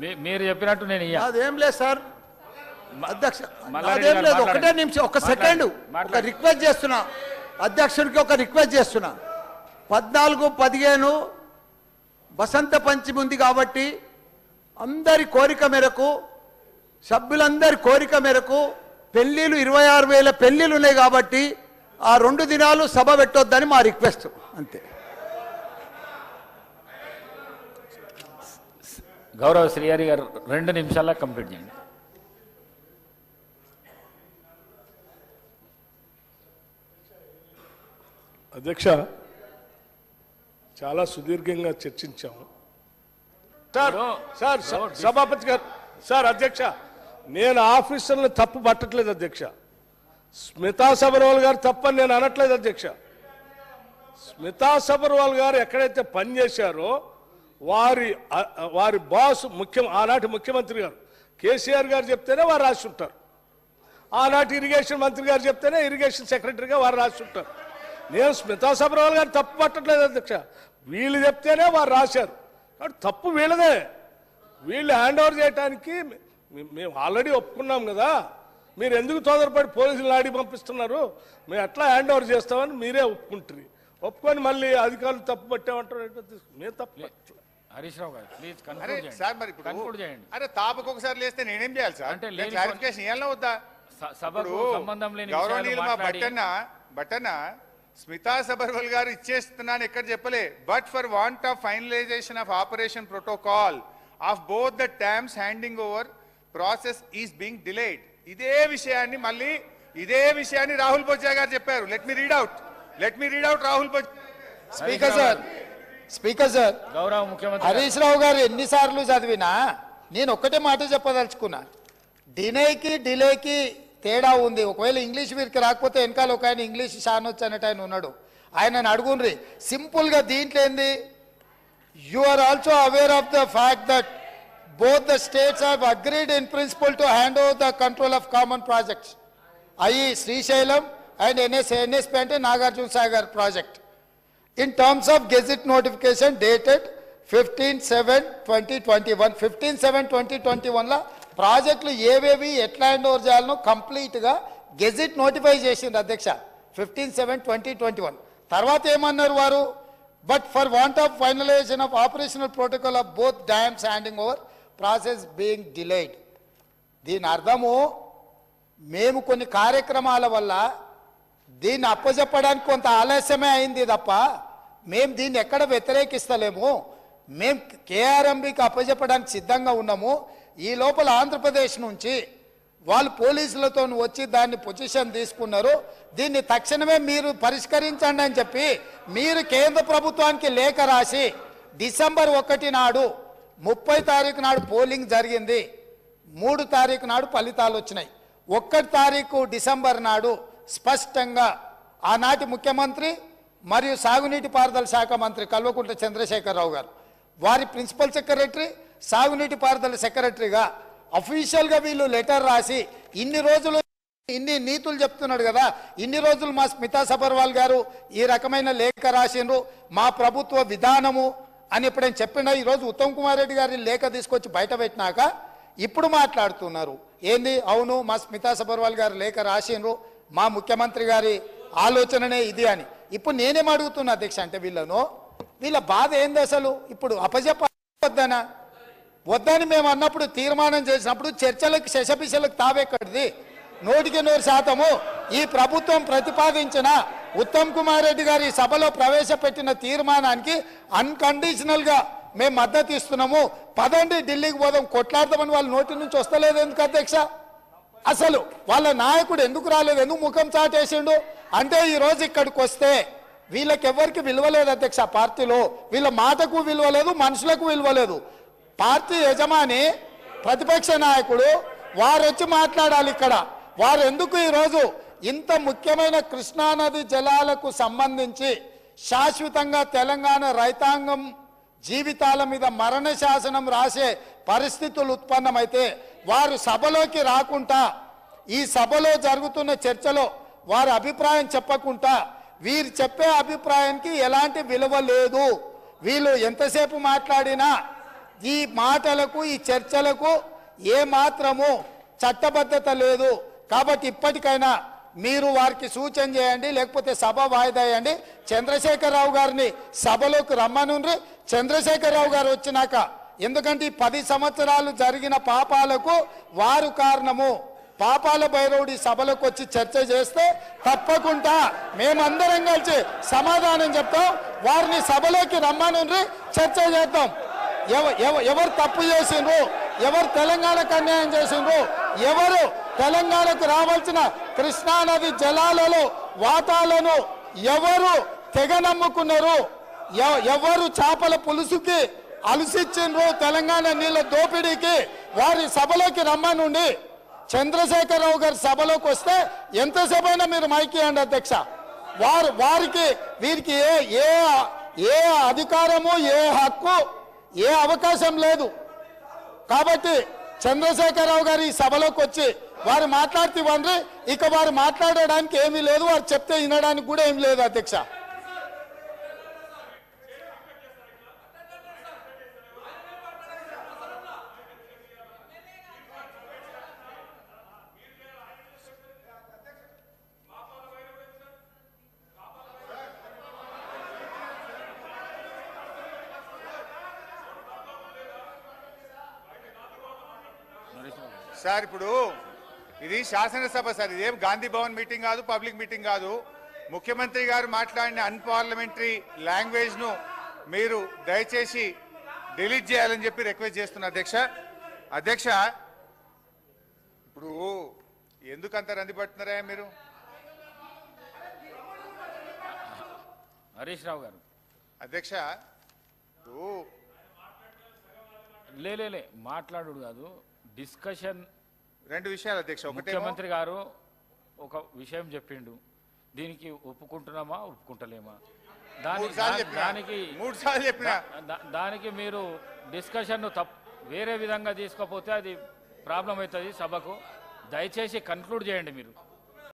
మీరు చెప్పినట్టు నేను అదేం లేదు సార్ అధ్యక్ష, అదేం లేదు. ఒకటే నిమిషం, ఒక సెకండ్, ఒక రిక్వెస్ట్ చేస్తున్నా అధ్యక్షుడికి, ఒక రిక్వెస్ట్ చేస్తున్నా. 14, 15 వసంత పంచమి ఉంది కాబట్టి అందరి కోరిక మేరకు, సభ్యులందరి కోరిక మేరకు పెళ్లిళ్ళు 26,000 పెళ్లిళ్ళు ఉన్నాయి కాబట్టి ఆ 2 దినాలు సభ పెట్టొద్దని మా రిక్వెస్ట్, అంతే. గౌరవ శ్రీహరి గారు 2 నిమిషాల్లో కంప్లీట్ చేయండి. అధ్యక్ష, చాలా సుదీర్ఘంగా చర్చించాము సార్. సభాపతి గారు, సార్ అధ్యక్ష, నేను ఆఫీసర్లను తప్పు పట్టట్లేదు అధ్యక్ష. స్మితా సబర్వాల్ గారు తప్పని నేను అనట్లేదు అధ్యక్ష. స్మితా సబర్వాల్ గారు ఎక్కడైతే పనిచేశారో వారి బాస్ ఆనాటి ముఖ్యమంత్రి గారు కేసీఆర్ గారు చెప్తేనే వారు రాసి ఉంటారు. ఆనాటి ఇరిగేషన్ మంత్రి గారు చెప్తేనే ఇరిగేషన్ సెక్రటరీగా వారు రాసి ఉంటారు. నేను స్మితా సబర్వాల్ గారు తప్పు పట్టట్లేదు అధ్యక్ష. వీళ్ళు చెప్తేనే వారు రాశారు కాబట్టి తప్పు వీళ్ళదే. వీళ్ళు హ్యాండ్ ఓవర్ చేయడానికి మేము ఆల్రెడీ ఒప్పుకున్నాం కదా. మీరు ఎందుకు తొందరపడి పోలీసులు ఆడి పంపిస్తున్నారు? మేము ఎట్లా హ్యాండ్ ఓవర్ చేస్తామని మీరే ఒప్పుకుంటారు. ఒప్పుకొని మళ్ళీ అధికారులు తప్పు పట్టామంటారు. మేము తప్పు. హరీష్ రావు గారు ప్లీజ్ సార్, మరి ఇప్పుడు చేయండి. అరే తాపకు ఒకసారి లేస్తే నేనేం చేయాలి సార్? అంటే క్లారిఫికేషన్ ఇవ్వాలా వద్దా? సభకు సంబంధం లేని గౌరవనీయులు మా బట్టన్న స్మితా సబర్వాల్ గారు ఇచ్చేస్తున్నాను ఎక్కడ చెప్పలే. But for want of finalisation of operation protocol of both the times handing over process is being delayed. ఇదే విషయాన్ని రాహుల్ బొజ్జా గారు చెప్పారు. Let me read out Rahul Bojja. Speaker sir, గౌరవ ముఖ్యమంత్రి హరీష్ రావు గారు ఎన్నిసార్లు చదివినా నేను ఒక్కటే మాట చెప్పదలుచుకున్నా. డిలేకి తేడా ఉంది. ఒకవేళ ఇంగ్లీష్ వీరికి రాకపోతే వెనకాల ఒక ఆయన ఇంగ్లీష్ షానొచ్చు అన్నట్టు ఆయన ఉన్నాడు. ఆయనను అడుగుండ్రి. సింపుల్గా దీంట్లో ఏంది, you are also aware of the fact that both the states have agreed in principle to hand over the control of common projects, i.e. Srisailam and NSP ante Nagarjuna Sagar project, in terms of gazette notification dated 15/7/2021. 15/7/2021 la ప్రాజెక్టులు ఏవేవి ఎట్లా hand over చేయాలనో కంప్లీట్గా gazette notify చేసింది అధ్యక్ష 15/7/2021. తర్వాత ఏమన్నారు వారు, but for want of finalisation of operational protocol of both dams handing over process being delayed. దీని అర్థము మేము కొన్ని కార్యక్రమాల వల్ల దీన్ని అప్పచెప్పడానికి కొంత ఆలస్యమే అయింది తప్ప మేము దీన్ని ఎక్కడ వ్యతిరేకిస్తలేము. మేము కేఆర్ఎంబికి అప్పచెప్పడానికి సిద్ధంగా ఉన్నాము. ఈ లోపల ఆంధ్రప్రదేశ్ నుంచి వాళ్ళు పోలీసులతో వచ్చి దాన్ని పొజిషన్ తీసుకున్నారు. దీన్ని తక్షణమే మీరు పరిష్కరించండి అని చెప్పి మీరు కేంద్ర ప్రభుత్వానికి లేఖ రాసి డిసెంబర్ 1 నాడు 30 తారీఖు నాడు పోలింగ్ జరిగింది. 3 తారీఖు నాడు ఫలితాలు వచ్చినాయి. 1 తారీఖు డిసెంబర్ నాడు స్పష్టంగా ఆనాటి ముఖ్యమంత్రి మరియు సాగునీటి పారుదల శాఖ మంత్రి కల్వకుంట్ల చంద్రశేఖరరావు గారు, వారి ప్రిన్సిపల్ సెక్రటరీ, సాగునీటి పారుదల సెక్రటరీగా అఫీషియల్గా వీళ్ళు లెటర్ రాసి ఇన్ని రోజులు ఇన్ని నీతులు చెప్తున్నాడు కదా, ఇన్ని రోజులు మా స్మితా సబర్వాల్ గారు ఈ రకమైన లేఖ రాసిండ్రు, మా ప్రభుత్వ విధానము అని ఎప్పుడైనా చెప్పినా ఈరోజు ఉత్తమ్ కుమార్ రెడ్డి గారిని లేఖ తీసుకొచ్చి బయట పెట్టినాక ఇప్పుడు మాట్లాడుతున్నారు ఏంది, అవును మా స్మితా సబర్వాల్ గారు లేఖ రాసిండ్రు, మా ముఖ్యమంత్రి గారి ఆలోచననే ఇది అని. ఇప్పుడు నేనేం అడుగుతున్నా అధ్యక్ష అంటే వీళ్ళ బాధ ఏంది అసలు? ఇప్పుడు అప్పచెప్పొద్దనా వద్దని మేము అన్నప్పుడు తీర్మానం చేసినప్పుడు చర్చలకు శశపిశలకు తావెక్కడిది? 100% ఈ ప్రభుత్వం ప్రతిపాదించిన ఉత్తమ్ కుమార్ రెడ్డి గారి సభలో ప్రవేశపెట్టిన తీర్మానానికి అన్కండిషనల్గా మేము మద్దతు ఇస్తున్నాము. పదండి ఢిల్లీకి పోదాం కొట్లాడదామని వాళ్ళ నోటి నుంచి వస్తలేదు ఎందుకు అధ్యక్ష? అసలు వాళ్ళ నాయకుడు ఎందుకు రాలేదు, ఎందుకు ముఖం చాటేసిండు అంటే ఈరోజు ఇక్కడికి వస్తే వీళ్ళకెవ్వరికి విలువలేదు అధ్యక్ష. పార్టీలో వీళ్ళ మాటకు విలువలేదు, మనుషులకు విలువలేదు. పార్టీ యజమాని ప్రతిపక్ష నాయకుడు వారు వచ్చి మాట్లాడాలి ఇక్కడ. వారు ఎందుకు ఈరోజు ఇంత ముఖ్యమైన కృష్ణానది జలాలకు సంబంధించి శాశ్వతంగా తెలంగాణ రైతాంగం జీవితాల మీద మరణ శాసనం రాసే పరిస్థితులు ఉత్పన్నమైతే వారు సభలోకి రాకుండా ఈ సభలో జరుగుతున్న చర్చలో వారి అభిప్రాయం చెప్పకుండా వీరు చెప్పే అభిప్రాయానికి ఎలాంటి విలువ లేదు. వీళ్ళు ఎంతసేపు మాట్లాడినా ఈ మాటలకు ఈ చర్చలకు ఏ మాత్రము చట్టబద్ధత లేదు. కాబట్టి ఇప్పటికైనా మీరు వారికి సూచన చేయండి, లేకపోతే సభ వాయిదా వేయండి. చంద్రశేఖరరావు గారిని సభలోకి రమ్మనుండ్రి. చంద్రశేఖరరావు గారు వచ్చినాక, ఎందుకంటే ఈ 10 సంవత్సరాలు జరిగిన పాపాలకు వారు కారణము. పాపాల భైరవుడి సభలకు వచ్చి చర్చ చేస్తే తప్పకుండా మేమందరం కలిసి సమాధానం చెప్తాం. వారిని సభలోకి రమ్మనుండ్రి, చర్చ చేద్దాం. ఎవరు తప్పు చేసిండ్రు, ఎవరు తెలంగాణకు అన్యాయం చేసిండ్రు, ఎవరు తెలంగాణకు రావాల్సిన కృష్ణానది జలాలలో వాటాలను ఎవరు తెగ నమ్ముకున్నారు, ఎవరు చేపల పులుసుకి అలసిచ్చిండ్రు, తెలంగాణ నీళ్ళ దోపిడీకి, వారి సభలోకి రమ్మనుండి. చంద్రశేఖరరావు గారి సభలోకి వస్తే ఎంతసేపు అయినా మీరు మైకి అండి అధ్యక్ష. వారికి వీరికి ఏ అధికారము, ఏ హక్కు, ఏ అవకాశం లేదు. కాబట్టి చంద్రశేఖరరావు గారు ఈ సభలోకి వచ్చి వారు మాట్లాడితే ఇవ్వండి. ఇక వారు మాట్లాడడానికి ఏమీ లేదు, వారు చెప్తే వినడానికి కూడా ఏమీ లేదు అధ్యక్ష. సార్ ఇప్పుడు ఇది శాసనసభ సార్, ఇదేం గాంధీ భవన్ మీటింగ్ కాదు, పబ్లిక్ మీటింగ్ కాదు. ముఖ్యమంత్రి గారు మాట్లాడిన అన్పార్లమెంటరీ లాంగ్వేజ్ ను మీరు దయచేసి డిలీట్ చేయాలని చెప్పి రిక్వెస్ట్ చేస్తున్నా అధ్యక్ష. ఇప్పుడు ఎందుకంత రంది పడుతున్నారా మీరు? హరీష్ రావు గారు అధ్యక్ష లే మాట్లాడు కాదు, డిస్కషన్. 2 విషయాలు అధ్యక్ష. ముఖ్యమంత్రి గారు ఒక విషయం చెప్పిండు, దీనికి ఒప్పుకుంటున్నామా ఒప్పుకుంటలేమా, దానికి మీరు డిస్కషన్ వేరే విధంగా తీసుకోపోతే అది ప్రాబ్లం అవుతుంది సభకు. దయచేసి కన్క్లూడ్ చేయండి మీరు.